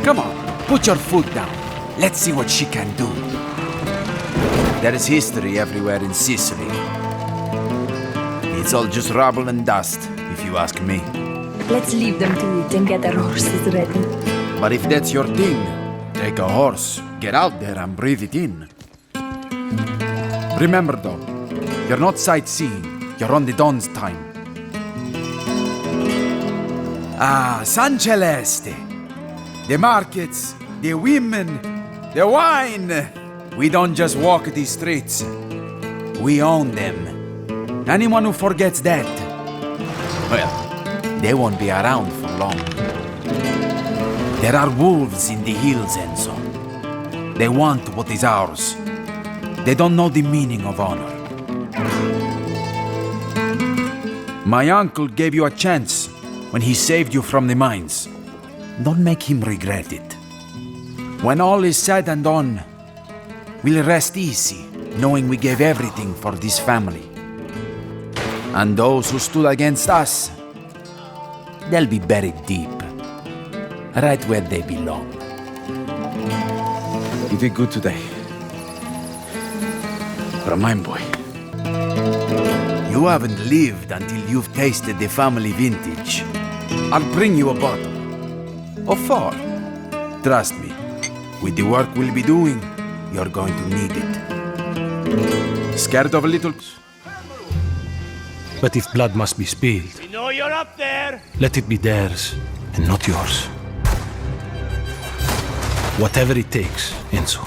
Come on, put your foot down. Let's see what she can do. There is history everywhere in Sicily. It's all just rubble and dust, if you ask me. Let's leave them to it and get our horses ready. But if that's your thing, take a horse, get out there and breathe it in. Remember though, you're not sightseeing, you're on the Don's time. Ah, San Celeste. The markets, the women, the wine. We don't just walk these streets. We own them. Anyone who forgets that, well, they won't be around for long. There are wolves in the hills, Enzo. They want what is ours. They don't know the meaning of honor. My uncle gave you a chance when he saved you from the mines. Don't make him regret it. When all is said and done, we'll rest easy, knowing we gave everything for this family. And those who stood against us, they'll be buried deep, right where they belong. You did good today. You're a mine boy. You haven't lived until you've tasted the family vintage. I'll bring you a bottle. Or 4. Trust me, with the work we'll be doing, you're going to need it. Scared of a little? But if blood must be spilled, We know you're up there! let it be theirs and not yours. Whatever it takes, Enzo.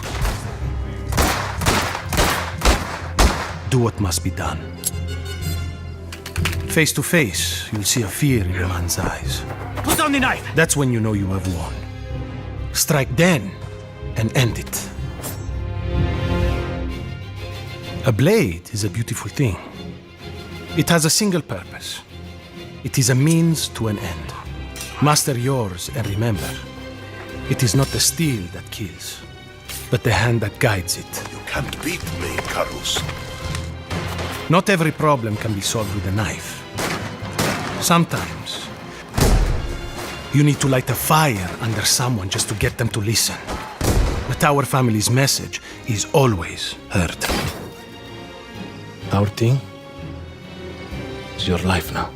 Do what must be done. Face to face, you'll see a fear in a man's eyes. Put down the knife! That's when you know you have won. Strike then and end it. A blade is a beautiful thing. It has a single purpose. It is a means to an end. Master yours and remember, it is not the steel that kills, but the hand that guides it. You can't beat me, Carlos. Not every problem can be solved with a knife. Sometimes, you need to light a fire under someone just to get them to listen. But our family's message is always heard. Our thing is your life now.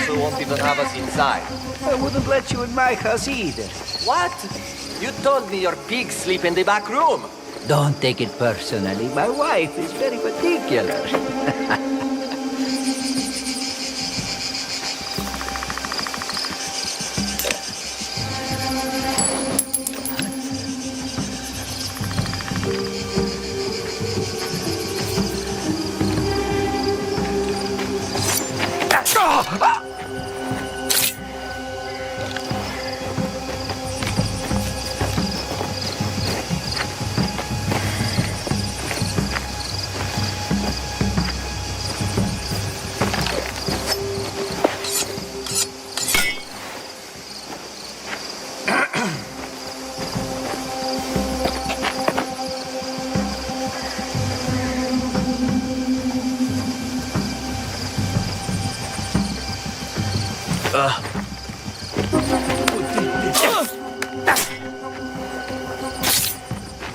Won't even have us inside. I wouldn't let you in my house either. What? You told me your pigs sleep in the back room. Don't take it personally. My wife is very particular.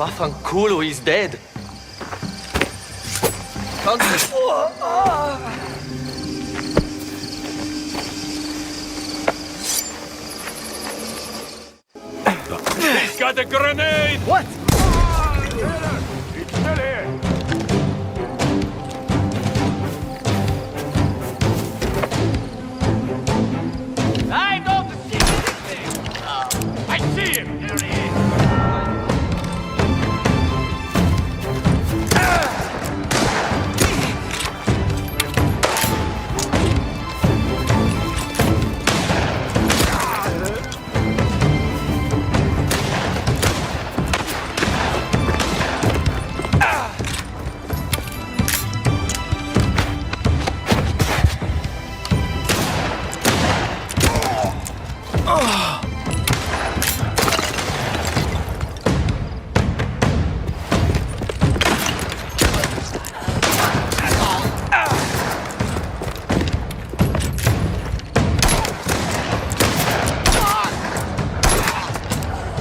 Vaffanculo, he's dead. He's got a grenade! What? It's still here. I don't see anything. I see him! Here he is!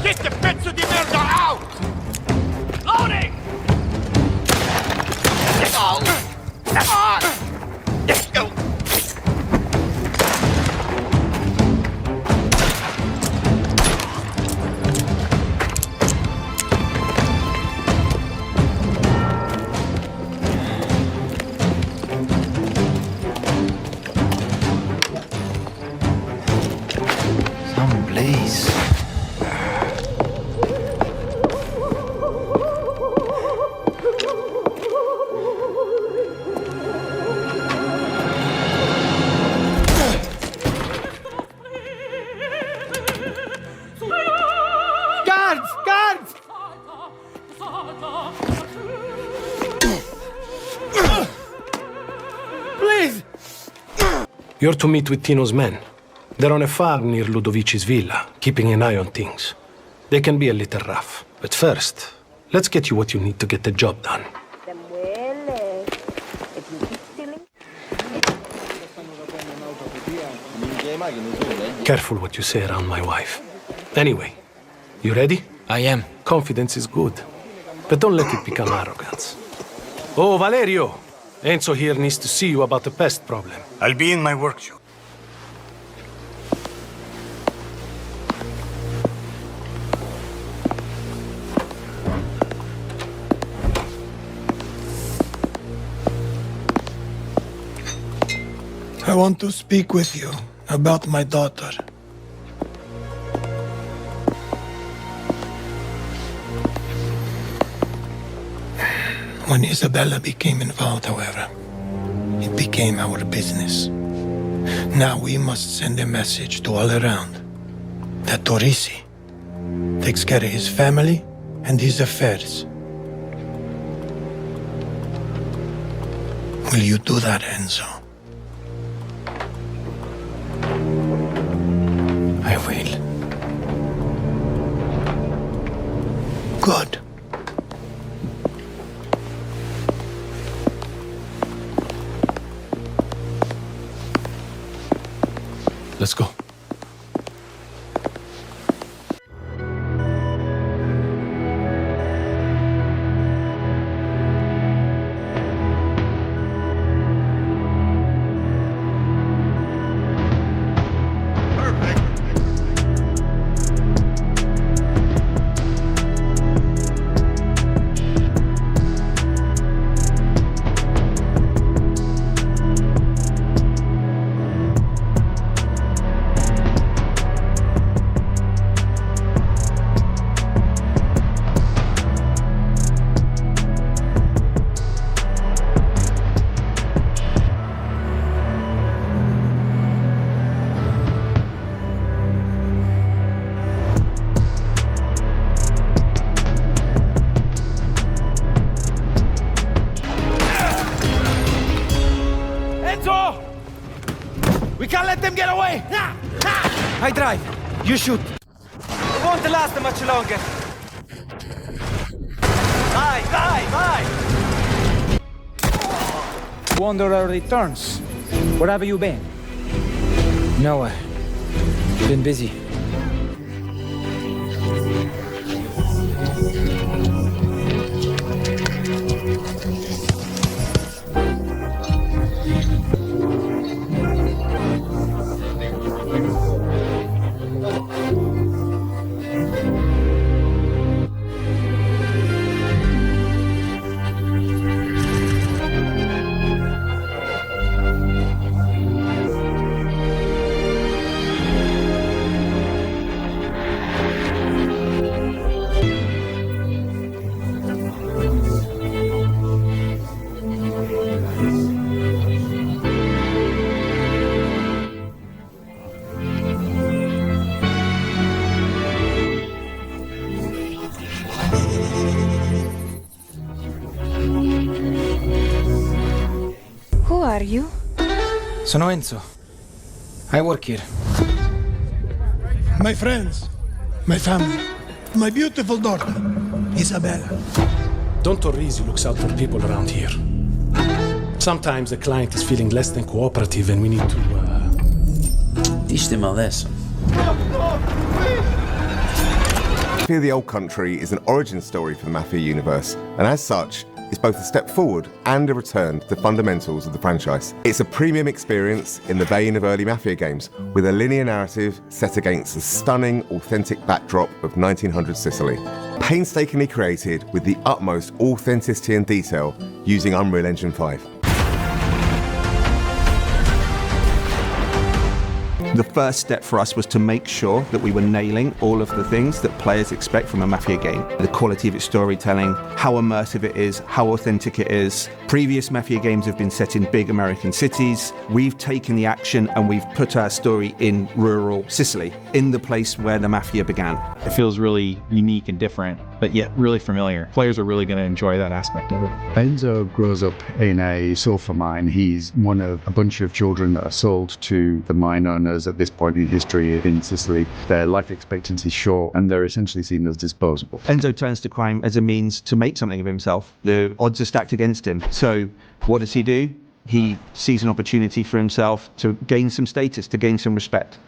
Get the pezzo di merda out! Loading! Some place. Guards! Guards! Please! You're to meet with Tino's men. They're on a farm near Ludovici's villa, keeping an eye on things. They can be a little rough. But first, let's get you what you need to get the job done. Careful what you say around my wife. Anyway, you ready? I am. Confidence is good, but don't let it become arrogance. Oh, Valerio! Enzo here needs to see you about the pest problem. I'll be in my workshop. I want to speak with you about my daughter. When Isabella became involved, however, it became our business. Now we must send a message to all around that Torrisi takes care of his family and his affairs. Will you do that, Enzo? I will. Good. Let's go. We can't let them get away! I drive. You shoot. It won't last much longer. Bye! Wanderer returns. Where have you been? Nowhere. Been busy. you? Sono Enzo. I work here. My friends, my family, my beautiful daughter, Isabella. Don Torrisi looks out for people around here. Sometimes the client is feeling less than cooperative and we need to, Teach them a lesson. Mafia the Old Country is an origin story for the Mafia universe, and as such, is both a step forward and a return to the fundamentals of the franchise. It's a premium experience in the vein of early Mafia games, with a linear narrative set against the stunning, authentic backdrop of 1900 Sicily. Painstakingly created with the utmost authenticity and detail using Unreal Engine 5. The first step for us was to make sure that we were nailing all of the things that players expect from a Mafia game. The quality of its storytelling, how immersive it is, how authentic it is. Previous Mafia games have been set in big American cities. We've taken the action and we've put our story in rural Sicily, in the place where the Mafia began. It feels really unique and different, but yet really familiar. Players are really going to enjoy that aspect of it. Enzo grows up in a sulfur mine. He's one of a bunch of children that are sold to the mine owners at this point in history in Sicily. Their life expectancy is short and they're essentially seen as disposable. Enzo turns to crime as a means to make something of himself. The odds are stacked against him. So what does he do? He sees an opportunity for himself to gain some status, to gain some respect.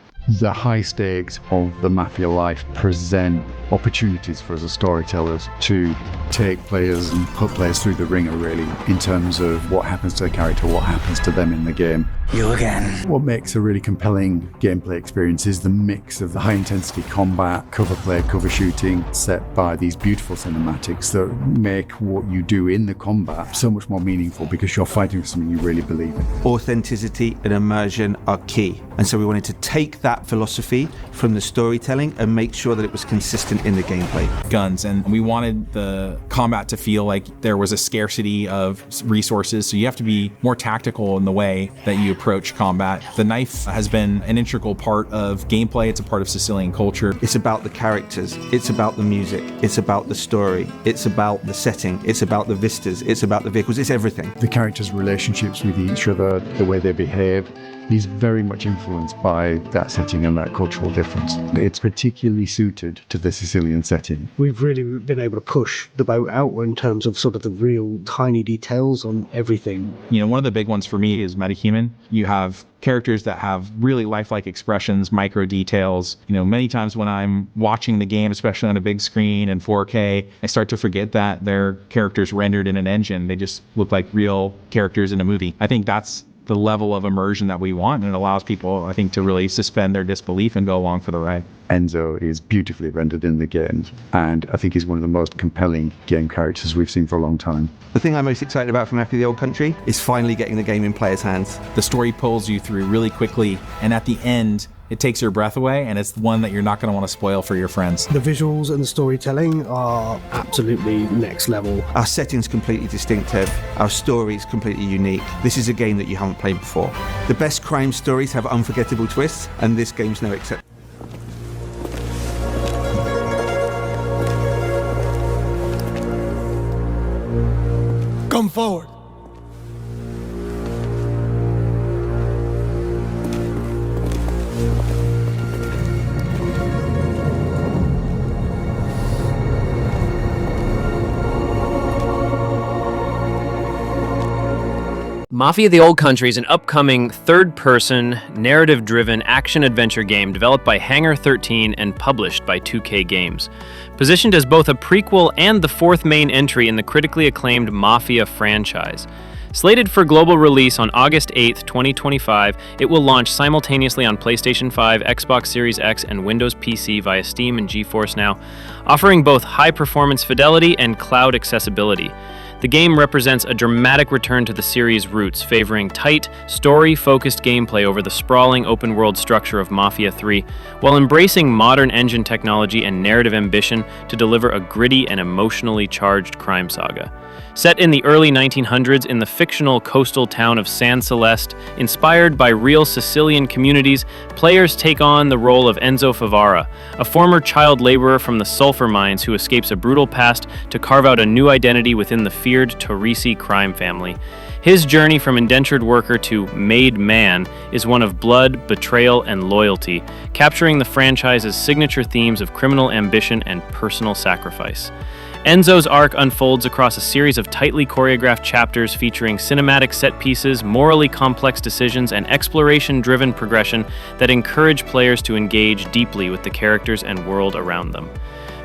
The high stakes of the Mafia life present opportunities for us as storytellers to take players and put players through the ringer, really, in terms of what happens to the character, what happens to them in the game. You again. What makes a really compelling gameplay experience is the mix of the high intensity combat, cover play, cover shooting, set by these beautiful cinematics that make what you do in the combat so much more meaningful because you're fighting for something you really believe in. Authenticity and immersion are key. And so we wanted to take that philosophy from the storytelling and make sure that it was consistent in the gameplay. Guns, and we wanted the combat to feel like there was a scarcity of resources, so you have to be more tactical in the way that you approach combat. The knife has been an integral part of gameplay. It's a part of Sicilian culture. It's about the characters, it's about the music, it's about the story, it's about the setting, it's about the vistas, it's about the vehicles, it's everything. The characters' relationships with each other, the way they behave, is very much influenced by that setting and that cultural difference. It's particularly suited to the Sicilian setting. We've really been able to push the boat out in terms of sort of the real tiny details on everything. You know, one of the big ones for me is metahuman. You have characters that have really lifelike expressions, micro details. You know, many times when I'm watching the game, especially on a big screen in 4K, I start to forget that they're characters rendered in an engine. They just look like real characters in a movie. I think that's the level of immersion that we want, and it allows people, I think, to really suspend their disbelief and go along for the ride. Enzo is beautifully rendered in the game, and I think he's one of the most compelling game characters we've seen for a long time. The thing I'm most excited about from Mafia the Old Country is finally getting the game in players' hands. The story pulls you through really quickly, and at the end, it takes your breath away, and it's one that you're not going to want to spoil for your friends. The visuals and the storytelling are absolutely next level. Our setting's completely distinctive. Our story's completely unique. This is a game that you haven't played before. The best crime stories have unforgettable twists, and this game's no exception. Come forward. Mafia the Old Country is an upcoming third-person, narrative-driven action-adventure game developed by Hangar 13 and published by 2K Games. Positioned as both a prequel and the fourth main entry in the critically acclaimed Mafia franchise. Slated for global release on August 8th, 2025, it will launch simultaneously on PlayStation 5, Xbox Series X, and Windows PC via Steam and GeForce Now, offering both high-performance fidelity and cloud accessibility. The game represents a dramatic return to the series' roots, favoring tight, story-focused gameplay over the sprawling open-world structure of Mafia 3, while embracing modern engine technology and narrative ambition to deliver a gritty and emotionally charged crime saga. Set in the early 1900s in the fictional coastal town of San Celeste, inspired by real Sicilian communities, players take on the role of Enzo Favara, a former child laborer from the sulfur mines who escapes a brutal past to carve out a new identity within the feared Torrisi crime family. His journey from indentured worker to made man is one of blood, betrayal, and loyalty, capturing the franchise's signature themes of criminal ambition and personal sacrifice. Enzo's arc unfolds across a series of tightly choreographed chapters featuring cinematic set pieces, morally complex decisions, and exploration-driven progression that encourage players to engage deeply with the characters and world around them.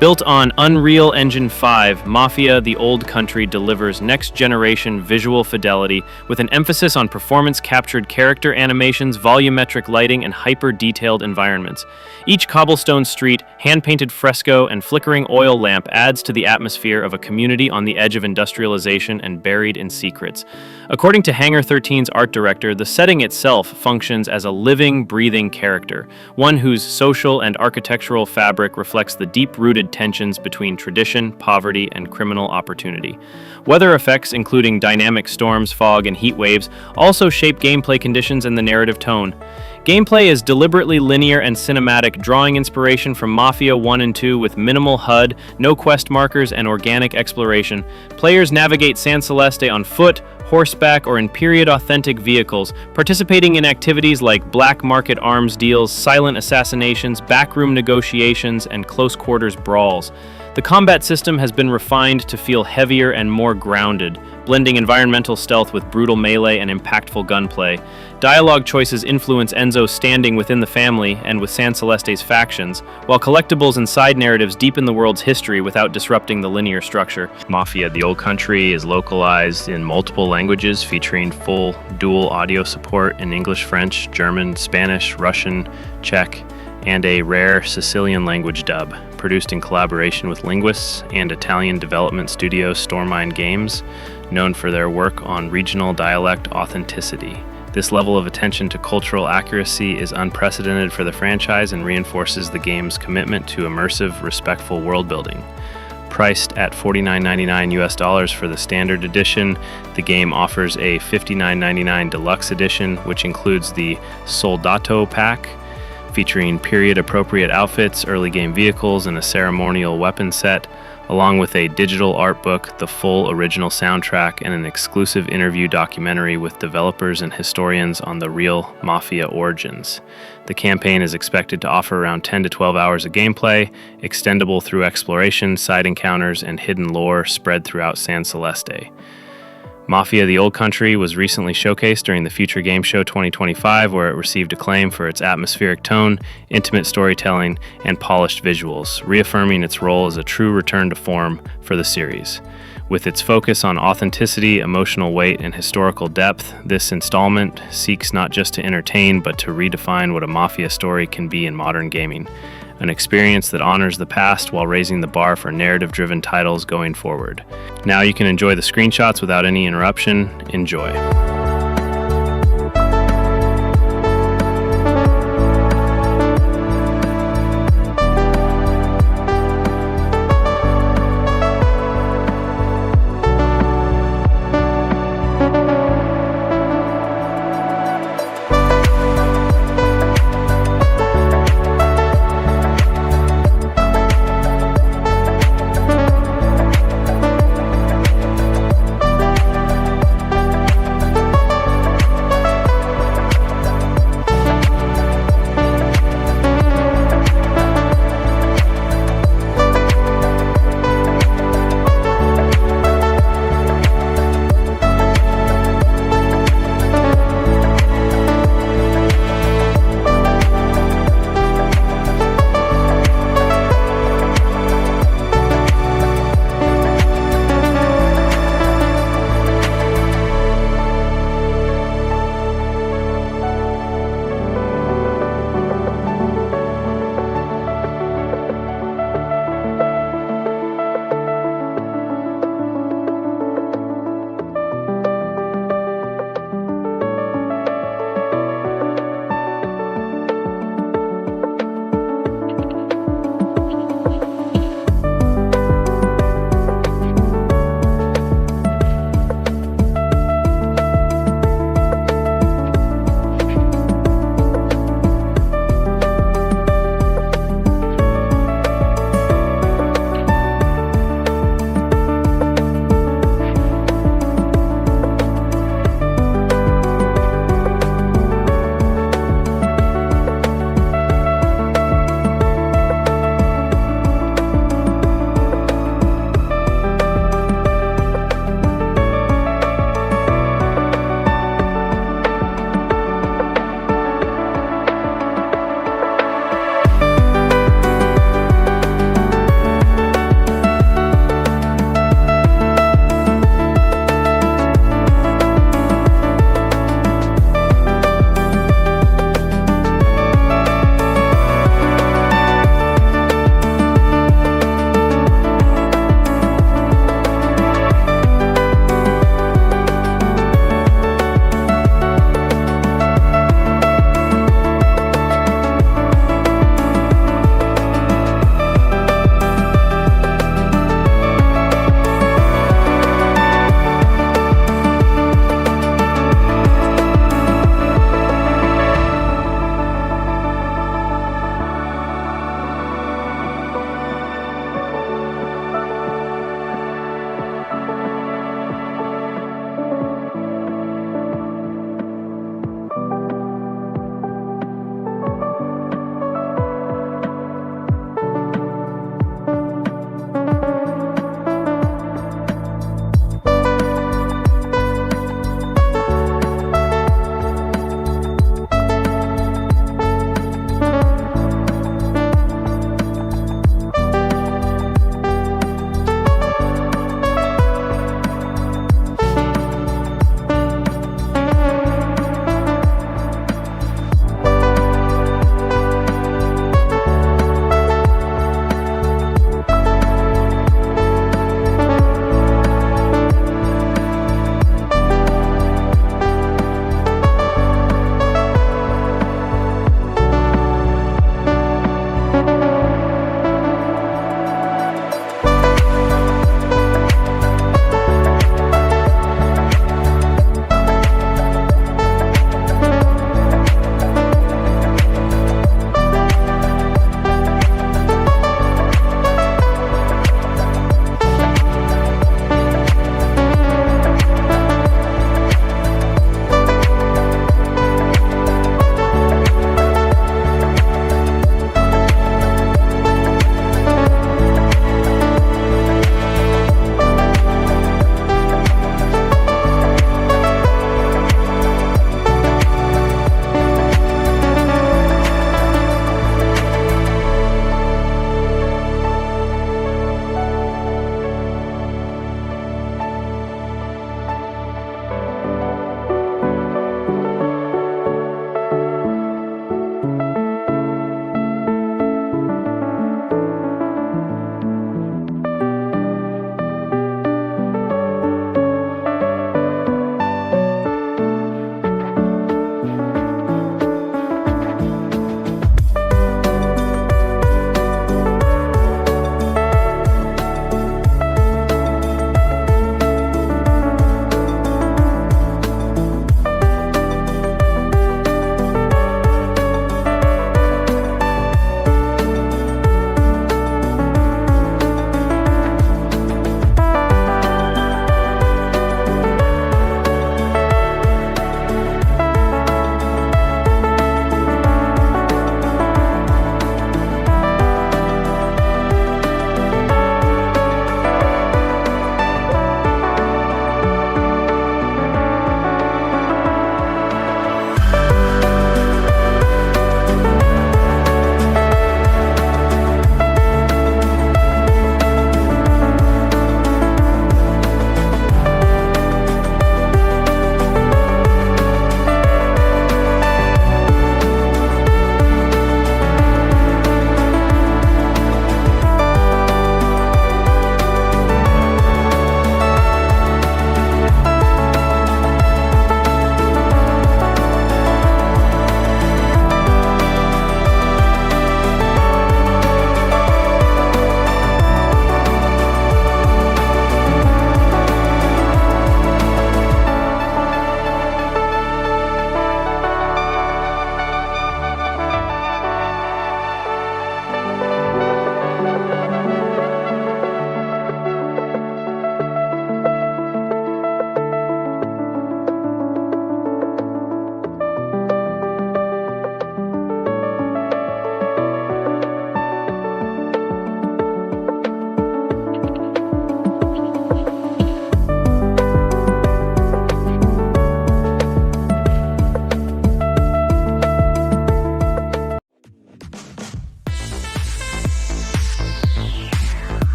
Built on Unreal Engine 5, Mafia: The Old Country delivers next-generation visual fidelity with an emphasis on performance-captured character animations, volumetric lighting, and hyper-detailed environments. Each cobblestone street, hand-painted fresco, and flickering oil lamp adds to the atmosphere of a community on the edge of industrialization and buried in secrets. According to Hangar 13's art director, the setting itself functions as a living, breathing character, one whose social and architectural fabric reflects the deep-rooted tensions between tradition, poverty, and criminal opportunity. Weather effects, including dynamic storms, fog, and heat waves, also shape gameplay conditions and the narrative tone. Gameplay is deliberately linear and cinematic, drawing inspiration from Mafia 1 and 2 with minimal HUD, no quest markers, and organic exploration. Players navigate San Celeste on foot, horseback, or in period-authentic vehicles, participating in activities like black market arms deals, silent assassinations, backroom negotiations, and close-quarters brawls. The combat system has been refined to feel heavier and more grounded, blending environmental stealth with brutal melee and impactful gunplay. Dialogue choices influence Enzo's standing within the family and with San Celeste's factions, while collectibles and side narratives deepen the world's history without disrupting the linear structure. Mafia: The Old Country is localized in multiple languages, featuring full dual audio support in English, French, German, Spanish, Russian, Czech, and a rare Sicilian language dub, produced in collaboration with linguists and Italian development studio Stormine Games, known for their work on regional dialect authenticity. This level of attention to cultural accuracy is unprecedented for the franchise and reinforces the game's commitment to immersive, respectful world building. Priced at $49.99 US for the standard edition, the game offers a $59.99 deluxe edition, which includes the Soldato pack, featuring period-appropriate outfits, early game vehicles, and a ceremonial weapon set, along with a digital art book, the full original soundtrack, and an exclusive interview documentary with developers and historians on the real Mafia origins. The campaign is expected to offer around 10 to 12 hours of gameplay, extendable through exploration, side encounters, and hidden lore spread throughout San Celeste. Mafia: The Old Country was recently showcased during the Future Game Show 2025, where it received acclaim for its atmospheric tone, intimate storytelling, and polished visuals, reaffirming its role as a true return to form for the series. With its focus on authenticity, emotional weight, and historical depth, this installment seeks not just to entertain, but to redefine what a Mafia story can be in modern gaming. An experience that honors the past while raising the bar for narrative-driven titles going forward. Now you can enjoy the screenshots without any interruption. Enjoy.